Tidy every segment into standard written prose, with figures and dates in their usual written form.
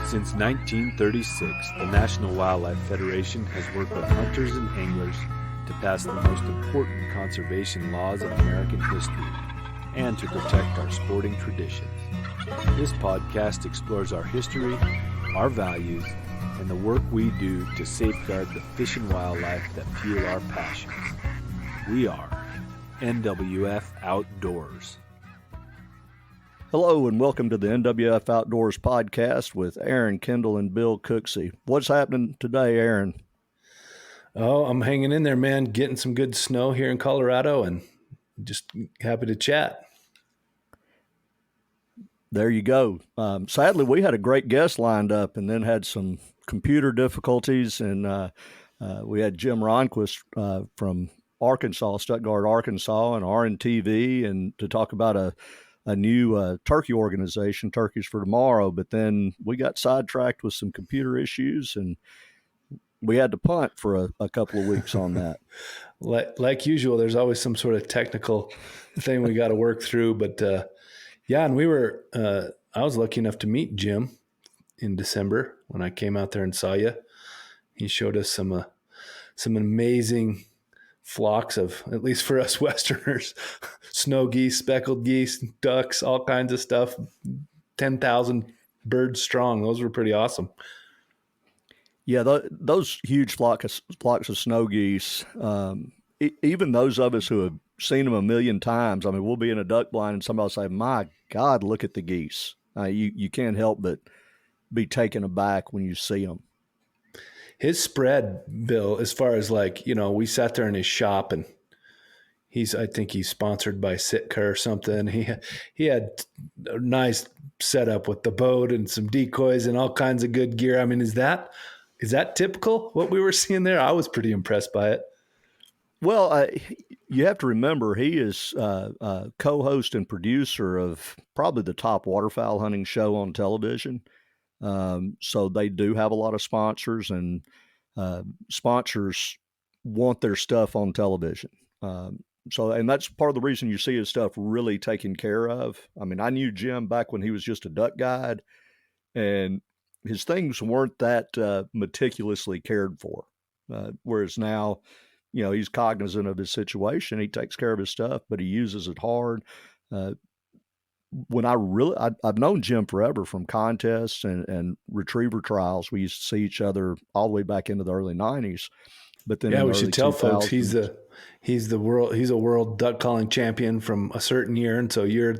Since 1936, the National Wildlife Federation has worked with hunters and anglers to pass the most important conservation laws of American history and to protect our sporting traditions. This podcast explores our history, our values, and the work we do to safeguard the fish and wildlife that fuel our passions. We are NWF Outdoors. Hello and welcome to the NWF Outdoors podcast with Aaron Kendall and Bill Cooksey. What's happening today, Aaron? Oh, I'm hanging in there, man. Getting some good snow here in Colorado and just happy to chat. There you go. Sadly, we had a great guest lined up and then had some computer difficulties, and we had Jim Ronquest from Arkansas, Stuttgart, Arkansas, and RNTV, and to talk about a new turkey organization, Turkeys for Tomorrow. But then we got sidetracked with some computer issues, and we had to punt for a couple of weeks on that. Like usual, there's always some sort of technical thing we got to work through. But yeah, and I was lucky enough to meet Jim in December when I came out there and saw you. He showed us some amazing flocks of, at least for us Westerners, snow geese, speckled geese, ducks, all kinds of stuff, 10,000 birds strong. Those were pretty awesome. Yeah, those huge flocks of snow geese, even those of us who have seen them a million times, I mean, we'll be in a duck blind and somebody will say, my God, look at the geese. You can't help but be taken aback when you see them. His spread, Bill, as far as we sat there in his shop, and I think he's sponsored by Sitka or something. He had a nice setup with the boat and some decoys and all kinds of good gear. I mean, is that typical what we were seeing there? I was pretty impressed by it. Well, you have to remember he is co-host and producer of probably the top waterfowl hunting show on television. So they do have a lot of sponsors, and sponsors want their stuff on television. And that's part of the reason you see his stuff really taken care of. I mean, I knew Jim back when he was just a duck guide, and his things weren't that meticulously cared for. Whereas now, he's cognizant of his situation. He takes care of his stuff, but he uses it hard. I've known Jim forever from contests and retriever trials. We used to see each other all the way back into the early 90s. But then we should tell folks he's a world duck calling champion from a certain year, and so you've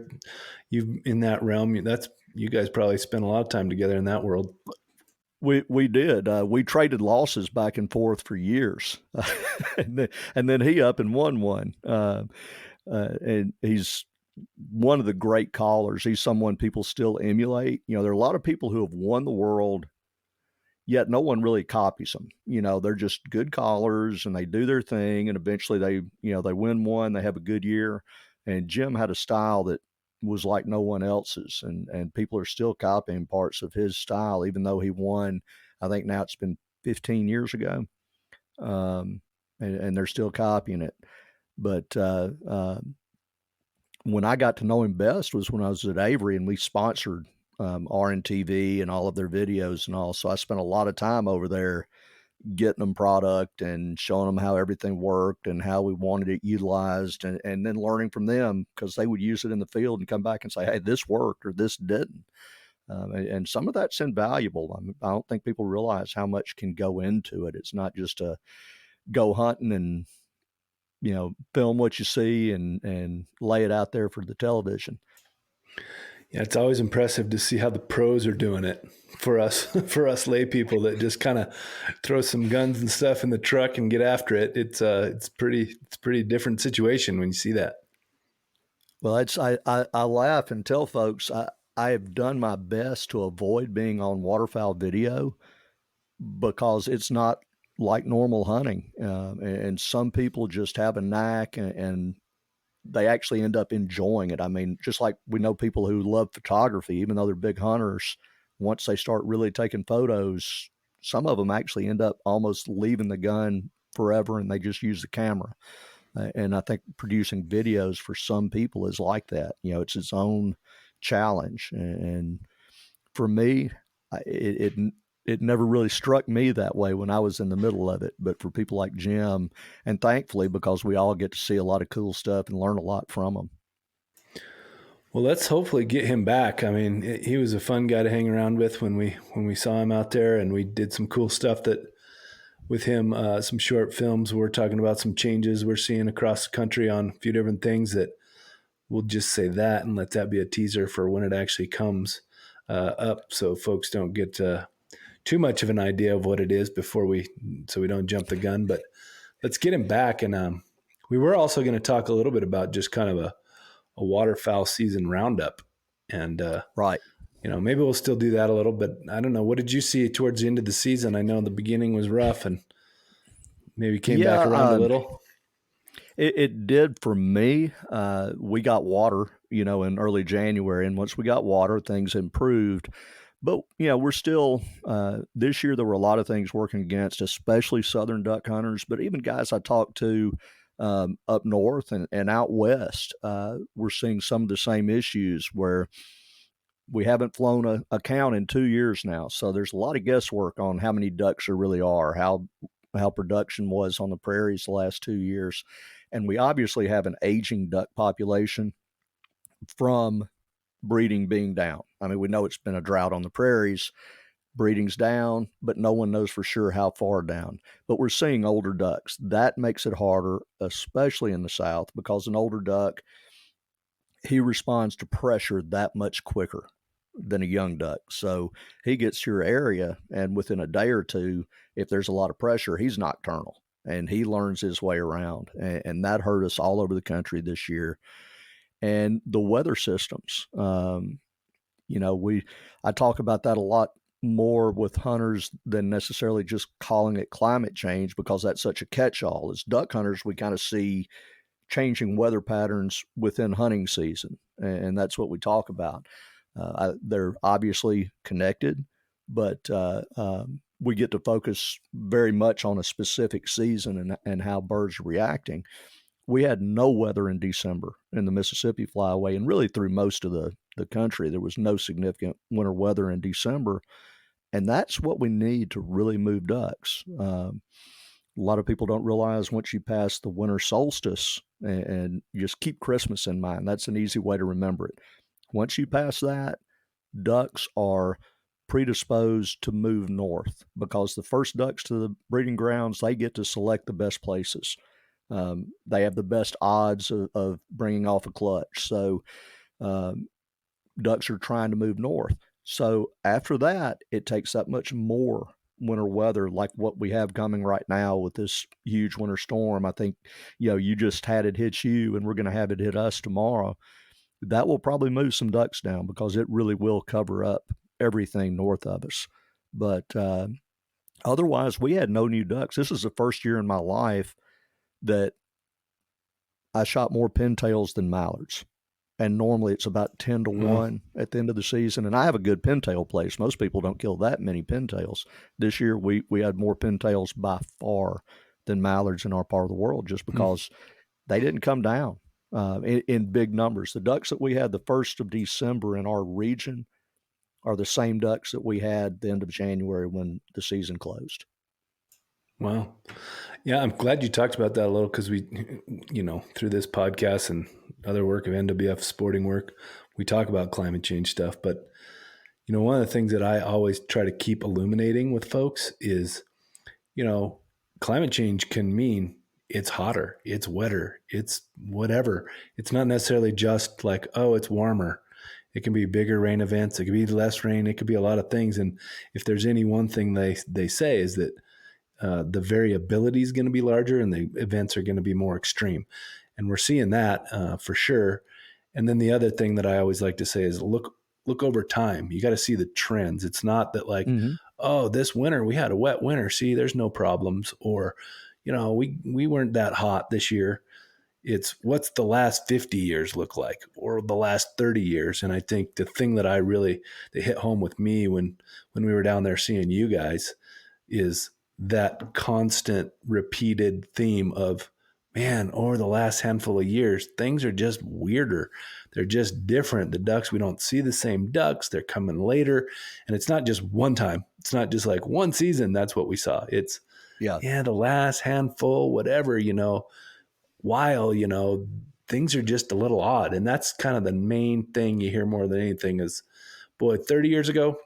in that realm. You guys probably spent a lot of time together in that world. We did. We traded losses back and forth for years, and then he up and won one. And he's one of the great callers. He's someone people still emulate. There are a lot of people who have won the world, yet no one really copies them. They're just good callers and they do their thing, and eventually they win one, they have a good year. And Jim had a style that was like no one else's, and people are still copying parts of his style, even though he won, I think now it's been 15 years ago. And they're still copying it. But, when I got to know him best was when I was at Avery, and we sponsored RNTV and all of their videos and all. So I spent a lot of time over there getting them product and showing them how everything worked and how we wanted it utilized, and then learning from them, because they would use it in the field and come back and say, hey, this worked or this didn't. And some of that's invaluable. I don't think people realize how much can go into it. It's not just a go hunting and film what you see and lay it out there for the television. Yeah, it's always impressive to see how the pros are doing it for us lay people that just kind of throw some guns and stuff in the truck and get after it. It's pretty different situation when you see that. Well, I laugh and tell folks I have done my best to avoid being on waterfowl video because it's not like normal hunting. And some people just have a knack and they actually end up enjoying it. I mean, just like we know people who love photography, even though they're big hunters, once they start really taking photos, some of them actually end up almost leaving the gun forever and they just use the camera. And I think producing videos for some people is like that. It's its own challenge. And for me, it never really struck me that way when I was in the middle of it. But for people like Jim, and thankfully, because we all get to see a lot of cool stuff and learn a lot from them. Well, let's hopefully get him back. I mean, he was a fun guy to hang around with when we saw him out there, and we did some cool stuff that with him, some short films. We're talking about some changes we're seeing across the country on a few different things that we'll just say that and let that be a teaser for when it actually comes up, so folks don't get too much of an idea of what it is so we don't jump the gun. But let's get him back. And we were also going to talk a little bit about just kind of a waterfowl season roundup. And right. Maybe we'll still do that a little, but I don't know. What did you see towards the end of the season? I know the beginning was rough and maybe came back around a little. It did for me. We got water, in early January. And once we got water, things improved. But, we're still, this year, there were a lot of things working against, especially southern duck hunters, but even guys I talked to up north and out west, we're seeing some of the same issues where we haven't flown a count in 2 years now. So there's a lot of guesswork on how many ducks there really are, how production was on the prairies the last 2 years. And we obviously have an aging duck population from breeding being down. I mean, we know it's been a drought on the prairies, breeding's down, but no one knows for sure how far down. But we're seeing older ducks. That makes it harder, especially in the South, because an older duck, he responds to pressure that much quicker than a young duck. So he gets to your area, and within a day or two, if there's a lot of pressure, he's nocturnal and he learns his way around. And that hurt us all over the country this year. And the weather systems, I talk about that a lot more with hunters than necessarily just calling it climate change, because that's such a catch-all. As duck hunters, we kind of see changing weather patterns within hunting season, and that's what we talk about. They're obviously connected, but we get to focus very much on a specific season and how birds are reacting. We had no weather in December in the Mississippi Flyway, and really through most of the country. There was no significant winter weather in December, and that's what we need to really move ducks. A lot of people don't realize once you pass the winter solstice, and you just keep Christmas in mind, that's an easy way to remember it. Once you pass that, ducks are predisposed to move north, because the first ducks to the breeding grounds, they get to select the best places. They have the best odds of bringing off a clutch. So ducks are trying to move north. So after that, it takes that much more winter weather like what we have coming right now with this huge winter storm. I think, you just had it hit you, and we're going to have it hit us tomorrow. That will probably move some ducks down, because it really will cover up everything north of us. But otherwise, we had no new ducks. This is the first year in my life that I shot more pintails than mallards. And normally it's about 10 to 1 at the end of the season. And I have a good pintail place. Most people don't kill that many pintails. This year we had more pintails by far than mallards in our part of the world, just because they didn't come down in big numbers. The ducks that we had the 1st of December in our region are the same ducks that we had the end of January when the season closed. Wow. Yeah, I'm glad you talked about that a little, because we, through this podcast and other work of NWF sporting work, we talk about climate change stuff. But, one of the things that I always try to keep illuminating with folks is, climate change can mean it's hotter, it's wetter, it's whatever. It's not necessarily just like, oh, it's warmer. It can be bigger rain events. It could be less rain. It could be a lot of things. And if there's any one thing they say is that the variability is going to be larger and the events are going to be more extreme. And we're seeing that for sure. And then the other thing that I always like to say is look over time. You got to see the trends. It's not that like, oh, this winter we had a wet winter. See, there's no problems. Or, we weren't that hot this year. It's what's the last 50 years look like, or the last 30 years. And I think the thing that hit home with me when we were down there seeing you guys is that constant repeated theme of, man, over the last handful of years, things are just weirder. They're just different. The ducks, we don't see the same ducks. They're coming later. And it's not just one time. It's not just like one season. That's what we saw. It's, Yeah. yeah, the last handful, whatever, while, things are just a little odd. And that's kind of the main thing you hear more than anything is, boy, 30 years ago,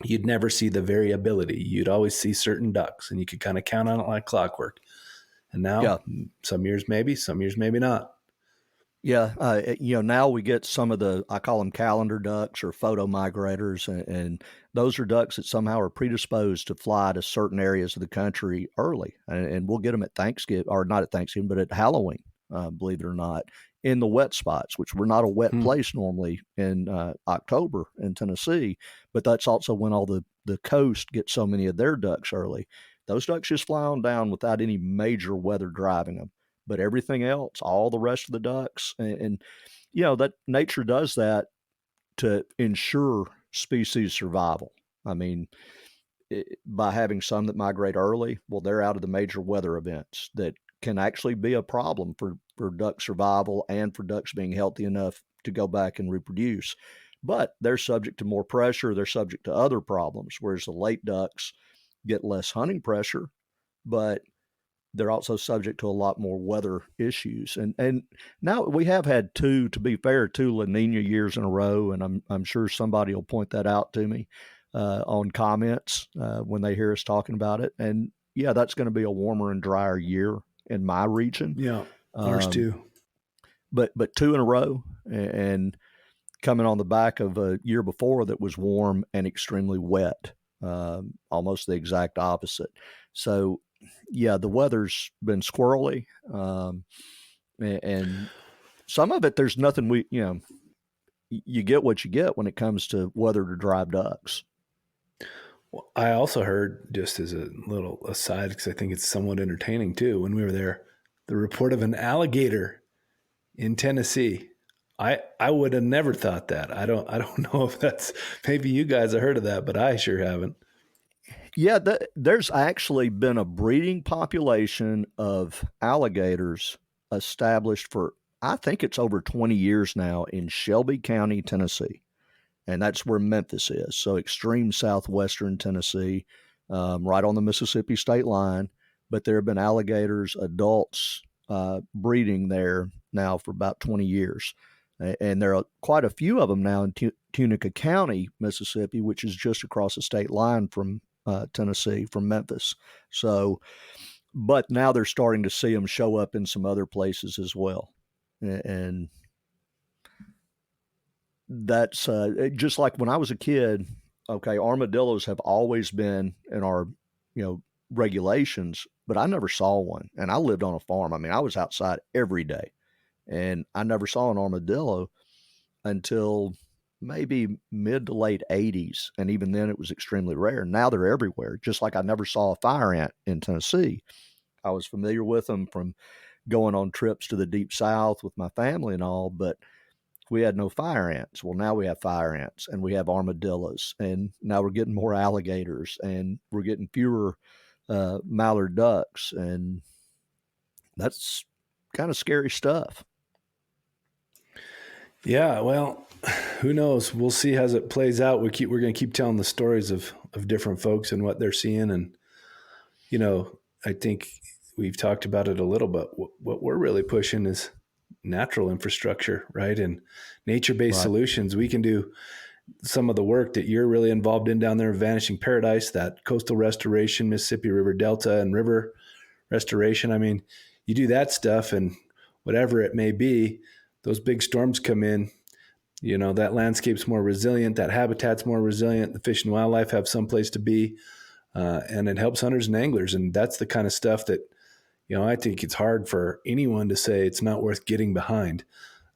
you'd never see the variability. You'd always see certain ducks and you could kind of count on it like clockwork. And Yeah. now, some years maybe not. Yeah. Now we get some of I call them calendar ducks or photo migrators, and those are ducks that somehow are predisposed to fly to certain areas of the country early. And we'll get them at Thanksgiving, or not at Thanksgiving, but at Halloween, believe it or not, in the wet spots, which we're not a wet place normally in October in Tennessee. But that's also when all the coast gets so many of their ducks early. Those ducks just fly on down without any major weather driving them. But everything else, all the rest of the ducks, and that nature does that to ensure species survival. I mean, by having some that migrate early, well, they're out of the major weather events that can actually be a problem for duck survival and for ducks being healthy enough to go back and reproduce. But they're subject to more pressure. They're subject to other problems, whereas the late ducks get less hunting pressure, but they're also subject to a lot more weather issues. And now we have had two La Nina years in a row, and I'm sure somebody will point that out to me on comments when they hear us talking about it. And yeah, that's going to be a warmer and drier year in my region. Yeah, ours too. But two in a row, and coming on the back of a year before that was warm and extremely wet, almost the exact opposite. So yeah, the weather's been squirrely, and some of it, there's nothing you get what you get when it comes to weather to drive ducks. Well, I also heard, just as a little aside, because I think it's somewhat entertaining too, when we were there, the report of an alligator in Tennessee. I would have never thought that. I don't know if that's, maybe you guys have heard of that, but I sure haven't. Yeah, there's actually been a breeding population of alligators established for, I think it's over 20 years now in Shelby County, Tennessee. And that's where Memphis is. So extreme southwestern Tennessee, right on the Mississippi state line. But there have been alligators, adults breeding there now for about 20 years. And there are quite a few of them now in Tunica County, Mississippi, which is just across the state line from Tennessee, from Memphis. So, but now they're starting to see them show up in some other places as well. And that's just like when I was a kid. Okay, armadillos have always been in our, regulations, but I never saw one. And I lived on a farm. I mean, I was outside every day, and I never saw an armadillo until maybe mid to late 80s. And even then, it was extremely rare. Now they're everywhere, just like I never saw a fire ant in Tennessee. I was familiar with them from going on trips to the deep south with my family and all, but we had no fire ants. Well, now we have fire ants, and we have armadillos, and now we're getting more alligators, and we're getting fewer mallard ducks, and that's kind of scary stuff. Yeah, well, who knows? We'll see as it plays out. We're going to keep telling the stories of different folks and what they're seeing, and I think we've talked about it a little, but what we're really pushing is natural infrastructure, right? And nature-based solutions. We can do some of the work that you're really involved in down there, Vanishing Paradise, that coastal restoration, Mississippi River Delta and river restoration. I mean, you do that stuff, and whatever it may be, those big storms come in, that landscape's more resilient, that habitat's more resilient, the fish and wildlife have some place to be, and it helps hunters and anglers. And that's the kind of stuff that, I think it's hard for anyone to say it's not worth getting behind.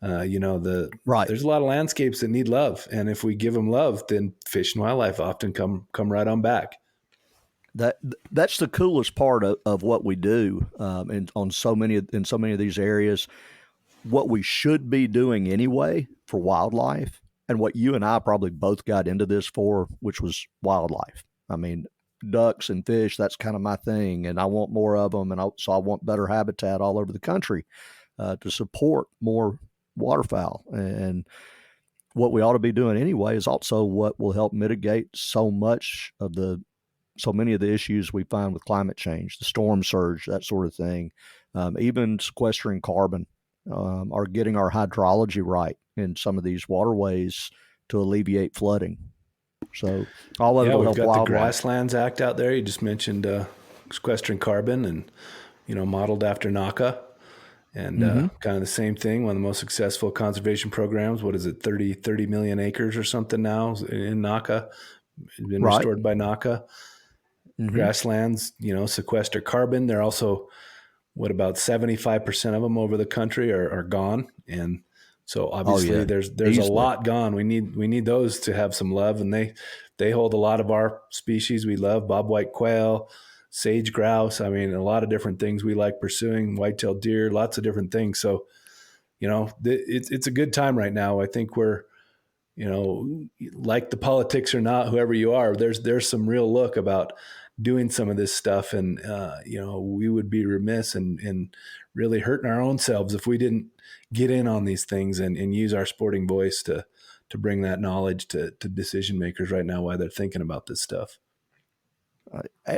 There's a lot of landscapes that need love, and if we give them love, then fish and wildlife often come right on back. That's the coolest part of what we do, in so many of these areas. What we should be doing anyway for wildlife, and what you and I probably both got into this for, which was wildlife. I mean, ducks and fish, that's kind of my thing, and I want more of them, and so I want better habitat all over the country to support more waterfowl. And what we ought to be doing anyway is also what will help mitigate so many of the issues we find with climate change, the storm surge, that sort of thing, even sequestering carbon, or getting our hydrology right in some of these waterways to alleviate flooding. So all of it will we've help got wildlife. the Grasslands Act out there. You just mentioned sequestering carbon, and modeled after NACA, and kind of the same thing. One of the most successful conservation programs. What is it, 30 million acres or something now in NACA? It's been restored by NACA. Grasslands, sequester carbon. They're also, about 75% of them over the country are gone, and so obviously there's easily a lot gone. We need those to have some love, and they hold a lot of our species we love: bobwhite quail, sage grouse. I mean, a lot of different things we like pursuing. White-tailed deer, lots of different things. So, it's a good time right now. I think we're, like the politics or not, whoever you are, there's some real look about doing some of this stuff, and we would be remiss and really hurting our own selves if we didn't get in on these things and use our sporting voice to bring that knowledge to decision makers right now while they're thinking about this stuff.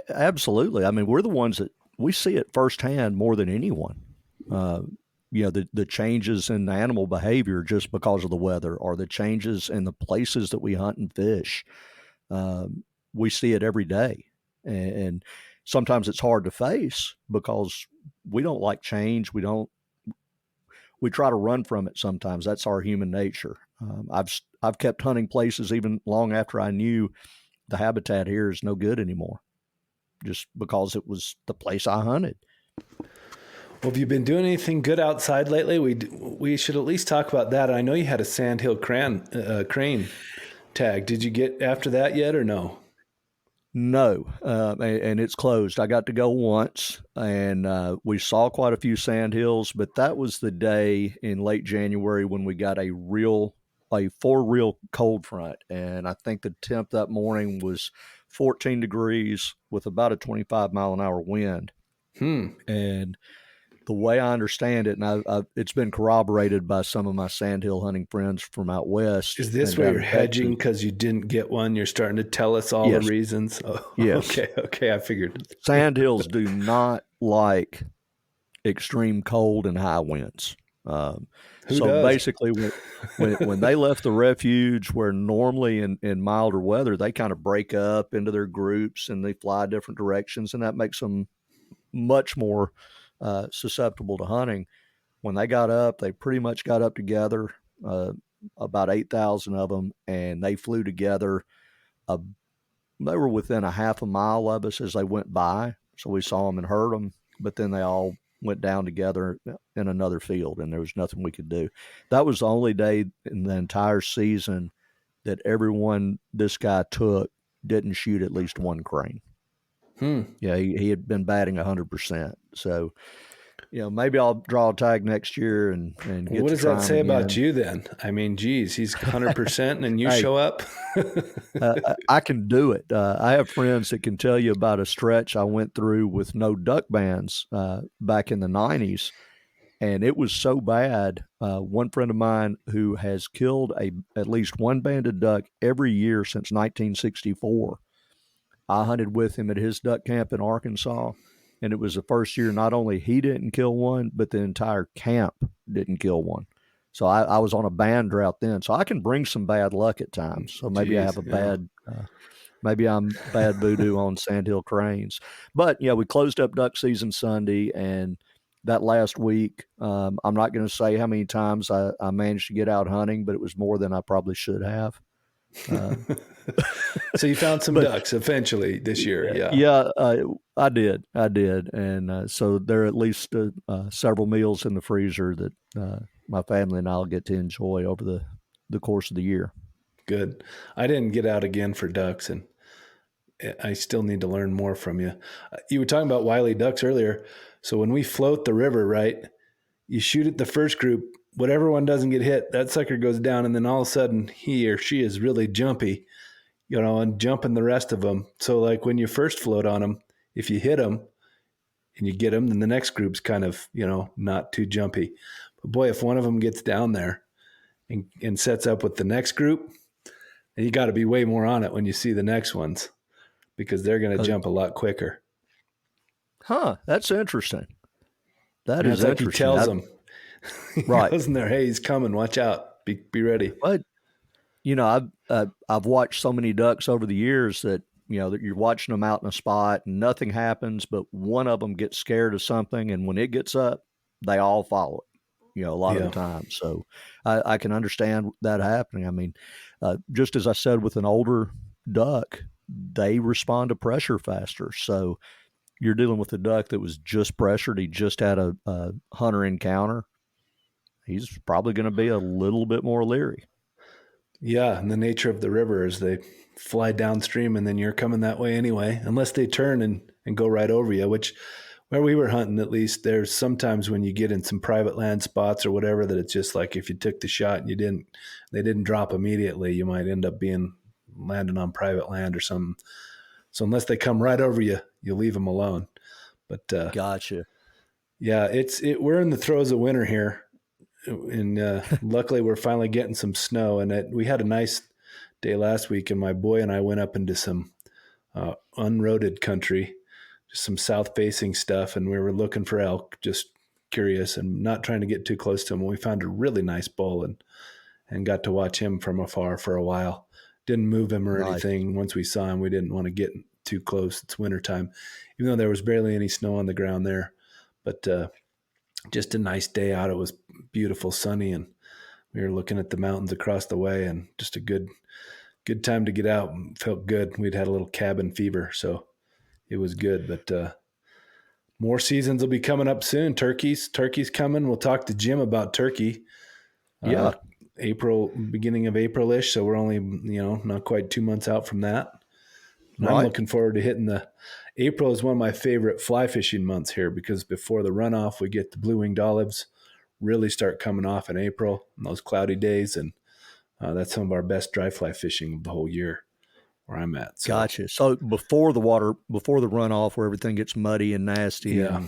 Absolutely. I mean, we're the ones that we see it firsthand more than anyone. The changes in animal behavior just because of the weather, or the changes in the places that we hunt and fish. We see it every day. And sometimes it's hard to face because we don't like change. We try to run from it sometimes. That's our human nature. I've kept hunting places even long after I knew the habitat here is no good anymore, just because it was the place I hunted. Well, have you been doing anything good outside lately? We should at least talk about that. I know you had a sandhill crane tag. Did you get after that yet, or no? No, and it's closed. I got to go once, and we saw quite a few sandhills, but that was the day in late January when we got a real cold front, and I think the temp that morning was 14 degrees with about a 25 mile an hour wind. And the way I understand it, and it's been corroborated by some of my sandhill hunting friends from out west. Is this where you're hedging because you didn't get one? You're starting to tell us all the reasons? Oh, yes. Okay, I figured. Sandhills do not like extreme cold and high winds. Basically, when they left the refuge, where normally in milder weather, they kind of break up into their groups and they fly different directions, and that makes them much more susceptible to hunting. When they got up, they pretty much got up together, about 8,000 of them, and they flew together. They were within a half a mile of us as they went by, so we saw them and heard them, but then they all went down together in another field, and there was nothing we could do. That was the only day in the entire season that everyone this guy took didn't shoot at least one crane. Yeah, he had been batting 100%. So, maybe I'll draw a tag next year and get. What does that say about you then? I mean, geez, he's 100%, and then you show up. I can do it. I have friends that can tell you about a stretch I went through with no duck bands back in the 90s, and it was so bad. One friend of mine who has killed at least one banded duck every year since 1964. I hunted with him at his duck camp in Arkansas, and it was the first year not only he didn't kill one, but the entire camp didn't kill one. So I was on a band drought then. So I can bring some bad luck at times. So maybe I have maybe I'm bad voodoo on sandhill cranes. But, we closed up duck season Sunday, and that last week, I'm not going to say how many times I managed to get out hunting, but it was more than I probably should have. So you found some ducks eventually this year. I did, and so there are at least several meals in the freezer that my family and I'll get to enjoy over the course of the year. Good. I didn't get out again for ducks, and I still need to learn more from you. You were talking about wily ducks earlier. So when we float the river, right, you shoot at the first group. Whatever one doesn't get hit, that sucker goes down, and then all of a sudden he or she is really jumpy. and jumping the rest of them. So like when you first float on them, if you hit them and you get them, then the next group's kind of, not too jumpy. But boy, if one of them gets down there and sets up with the next group, then you got to be way more on it when you see the next ones, because they're going to jump a lot quicker. Huh. That's interesting. That is interesting. Like he tells them, right? Goes in there, hey, he's coming. Watch out. Be ready. But I've watched so many ducks over the years that that you're watching them out in a spot and nothing happens, but one of them gets scared of something, and when it gets up, they all follow it. A lot of the time. So I can understand that happening. I mean, just as I said with an older duck, they respond to pressure faster. So you're dealing with a duck that was just pressured. He just had a hunter encounter. He's probably going to be a little bit more leery. Yeah, and the nature of the river is they fly downstream, and then you're coming that way anyway, unless they turn and go right over you, which where we were hunting, at least, there's sometimes when you get in some private land spots or whatever, that it's just like if you took the shot and they didn't drop immediately, you might end up landing on private land or something. So unless they come right over you, you leave them alone. But gotcha. Yeah, we're in the throes of winter here, and luckily we're finally getting some snow. And we had a nice day last week, and my boy and I went up into some unroaded country, just some south-facing stuff, and we were looking for elk, just curious and not trying to get too close to him. We found a really nice bull and got to watch him from afar for a while. Didn't move him or anything. Once we saw him, we didn't want to get too close. It's wintertime, even though there was barely any snow on the ground there. But just a nice day out. It was beautiful, sunny, and we were looking at the mountains across the way, and just a good time to get out. Felt good. We'd had a little cabin fever, so it was good. But more seasons will be coming up soon. Turkey's coming. We'll talk to Jim about turkey. Yeah. April, beginning of April-ish. So we're only, not quite 2 months out from that. And I'm looking forward to hitting April is one of my favorite fly fishing months here, because before the runoff, we get the blue-winged olives really start coming off in April on those cloudy days. And that's some of our best dry fly fishing of the whole year where I'm at. So. Gotcha. So before the runoff, where everything gets muddy and nasty. Yeah.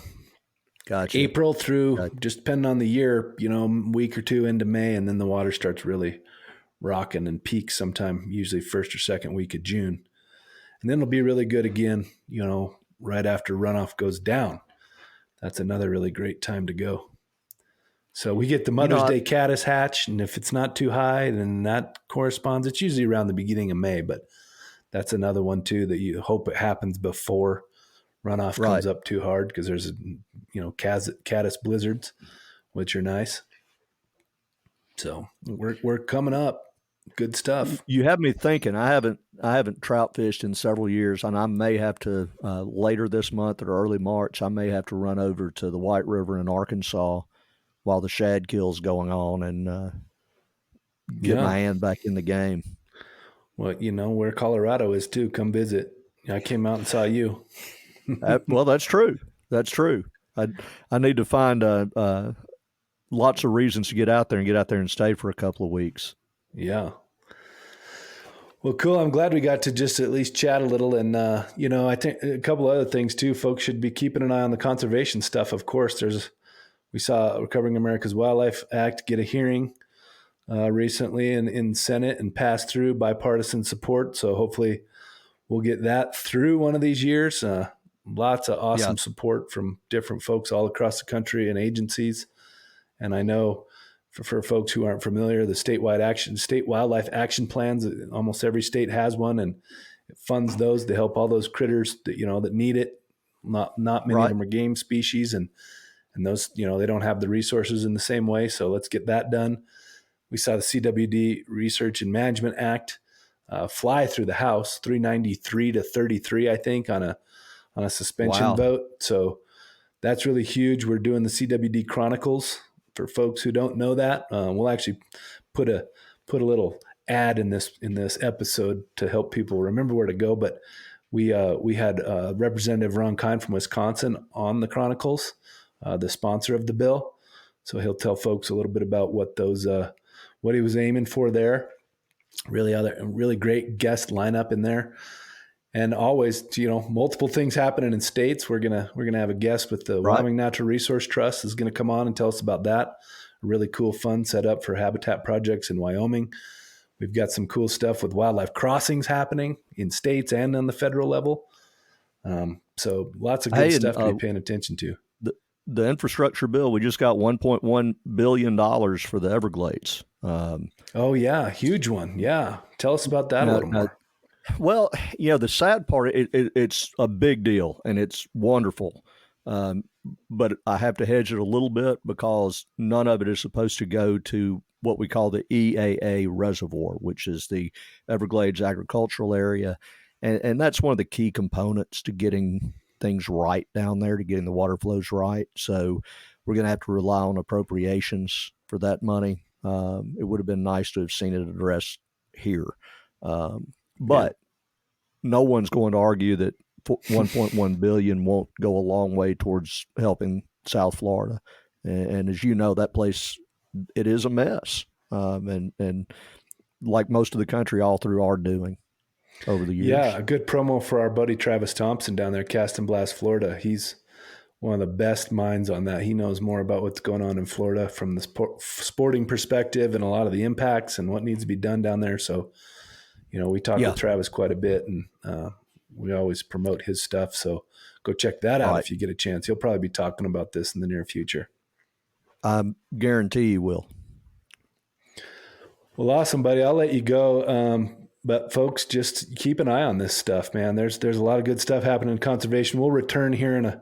Gotcha. April through, just depending on the year, week or two into May, and then the water starts really rocking and peaks sometime, usually first or second week of June. And then it'll be really good again, right after runoff goes down. That's another really great time to go. So we get the Mother's Day caddis hatch, and if it's not too high, then that corresponds. It's usually around the beginning of May, but that's another one too that you hope it happens before runoff comes up too hard, because there's caddis blizzards, which are nice. So we're coming up. Good stuff. You have me thinking. I haven't trout fished in several years, and I may have to later this month or early March. I may have to run over to the White River in Arkansas while the shad kill's going on and get my hand back in the game. Well, where Colorado is too. Come visit. I came out and saw you. Well, that's true. That's true. I need to find lots of reasons to get out there and stay for a couple of weeks. Yeah. Well, cool. I'm glad we got to just at least chat a little. And, I think a couple other things too. Folks should be keeping an eye on the conservation stuff. Of course, we saw Recovering America's Wildlife Act get a hearing recently in Senate and pass through bipartisan support. So hopefully we'll get that through one of these years. Lots of awesome support from different folks all across the country and agencies. And I know for folks who aren't familiar, the state wildlife action plans, almost every state has one, and it funds those to help all those critters that, that need it. Not many of them are game species, and those, they don't have the resources in the same way. So let's get that done. We saw the CWD Research and Management Act fly through the House, 393 to 33, I think, on a suspension vote. So that's really huge. We're doing the CWD Chronicles. For folks who don't know that, we'll actually put a little ad in this episode to help people remember where to go. But we had Representative Ron Kine from Wisconsin on the Chronicles, the sponsor of the bill. So he'll tell folks a little bit about what he was aiming for there. really great guest lineup in there. And always, multiple things happening in states. We're gonna have a guest with the Right. Wyoming Natural Resource Trust is going to come on and tell us about that. A really cool fund set up for habitat projects in Wyoming. We've got some cool stuff with wildlife crossings happening in states and on the federal level. So lots of good stuff to be paying attention to. The infrastructure bill, we just got $1.1 billion for the Everglades. Oh yeah, huge one. Yeah, tell us about that a little more. Well, the sad part, it's a big deal and it's wonderful. But I have to hedge it a little bit because none of it is supposed to go to what we call the EAA reservoir, which is the Everglades agricultural area. And that's one of the key components to getting things right down there, to getting the water flows right. So we're going to have to rely on appropriations for that money. It would have been nice to have seen it addressed here. But no one's going to argue that 1.1 billion won't go a long way towards helping South Florida. And as you know, that place, it is a mess. And like most of the country, all through our doing over the years. Yeah, a good promo for our buddy Travis Thompson down there, Cast and Blast, Florida. He's one of the best minds on that. He knows more about what's going on in Florida from the sporting perspective and a lot of the impacts and what needs to be done down there. So, we talk with Travis quite a bit, and we always promote his stuff. So go check that out if you get a chance. He'll probably be talking about this in the near future. I guarantee you will. Well, awesome, buddy. I'll let you go. But folks, just keep an eye on this stuff, man. There's a lot of good stuff happening in conservation. We'll return here in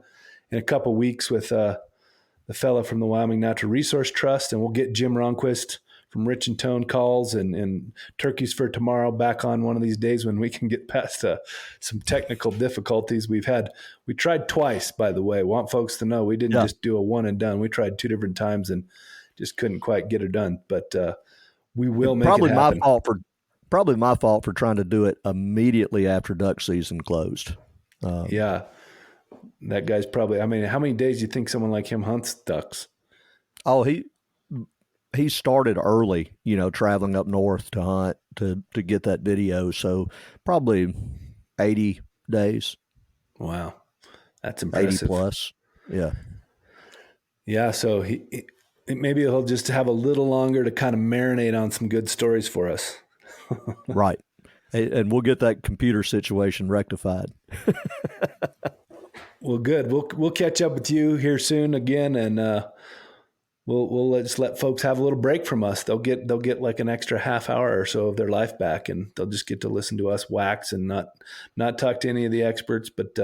a couple of weeks with the fella from the Wyoming Natural Resource Trust, and we'll get Jim Ronquest from Rich and Tone Calls and Turkeys for Tomorrow back on one of these days when we can get past some technical difficulties we tried twice, by the way. Want folks to know we didn't just do a one and done. We tried 2 different times and just couldn't quite get it done. But we will make it happen. Probably my fault for trying to do it immediately after duck season closed. Yeah. That guy's probably, how many days do you think someone like him hunts ducks? Oh, he started early, traveling up north to hunt to get that video. So probably 80 days. Wow. That's impressive. 80 plus. Yeah. Yeah. So maybe he'll just have a little longer to kind of marinate on some good stories for us. Right. And we'll get that computer situation rectified. Well, good. We'll catch up with you here soon again, and we'll just let folks have a little break from us. They'll get like an extra half hour or so of their life back, and they'll just get to listen to us wax and not talk to any of the experts. But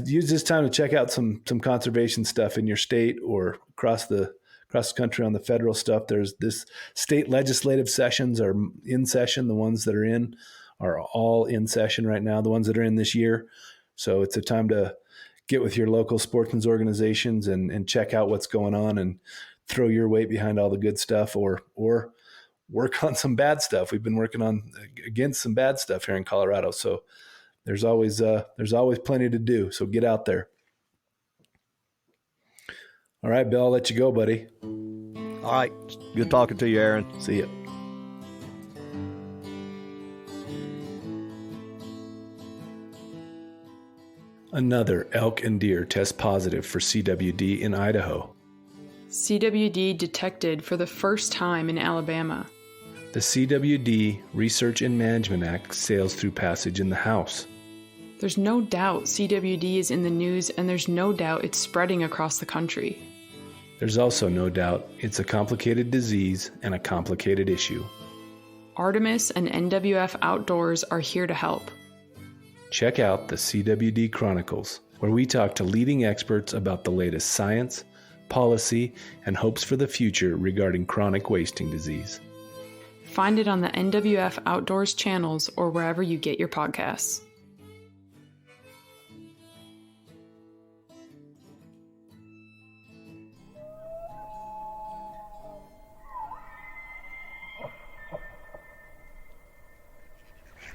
use this time to check out some conservation stuff in your state or across the country on the federal stuff. There's this state legislative sessions are in session. The ones that are in are all in session right now. The ones that are in this year. So it's a time to get with your local sportsmen's organizations and check out what's going on and throw your weight behind all the good stuff or work on some bad stuff. We've been working on against some bad stuff here in Colorado. So there's always plenty to do. So get out there. All right, Bill, I'll let you go, buddy. All right. Good talking to you, Aaron. See ya. Another elk and deer test positive for CWD in Idaho. CWD detected for the first time in Alabama. The CWD Research and Management Act sails through passage in the House. There's no doubt CWD is in the news, and there's no doubt it's spreading across the country. There's also no doubt it's a complicated disease and a complicated issue. Artemis and NWF Outdoors are here to help. Check out the CWD Chronicles, where we talk to leading experts about the latest science, policy, and hopes for the future regarding chronic wasting disease. Find it on the NWF Outdoors channels or wherever you get your podcasts.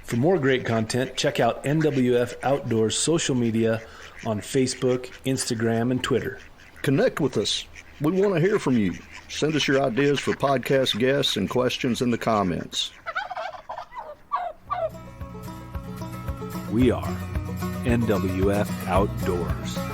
For more great content, check out NWF Outdoors social media on Facebook, Instagram, and Twitter. Connect with us. we want to hear from you. Send us your ideas for podcast guests and questions in the comments. We are NWF Outdoors.